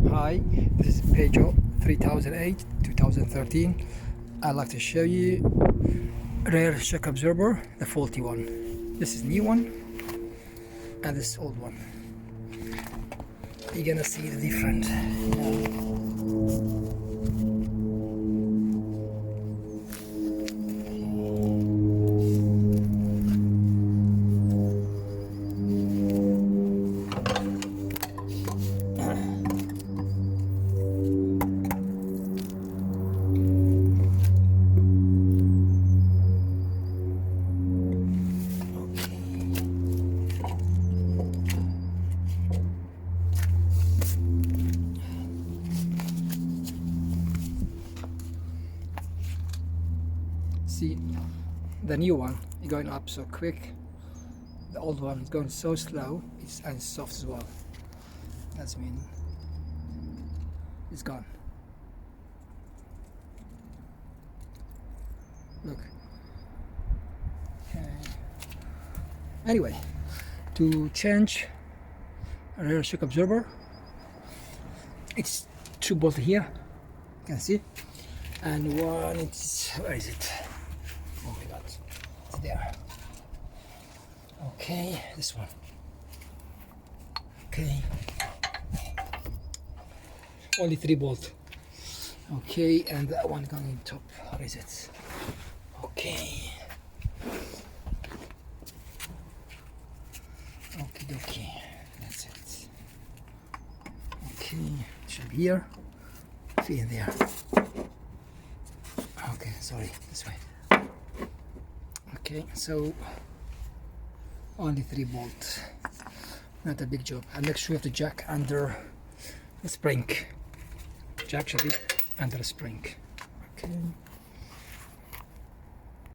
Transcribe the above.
Hi, this is Peugeot 3008 2013. I'd like to show you rear shock absorber, the faulty one. This is new one and this is old one. You're gonna see the difference. See, the new one is going up so quick. The old one is going so slow. And soft as well. That's mean it's gone. Look. Okay. Anyway, to change a rear shock absorber, it's two bolts here. You can see, and one. It's where is it? Oh my God, it's there. Okay, this one. Okay, only 3 bolts. Okay, and that one going on top. Where is it? Okay. Okay, that's it. Okay, should be here. Fit in there. Okay, sorry, this way. Okay, so only 3 bolts. Not a big job. And make sure you have the jack under the spring. Jack should be under the spring. Okay.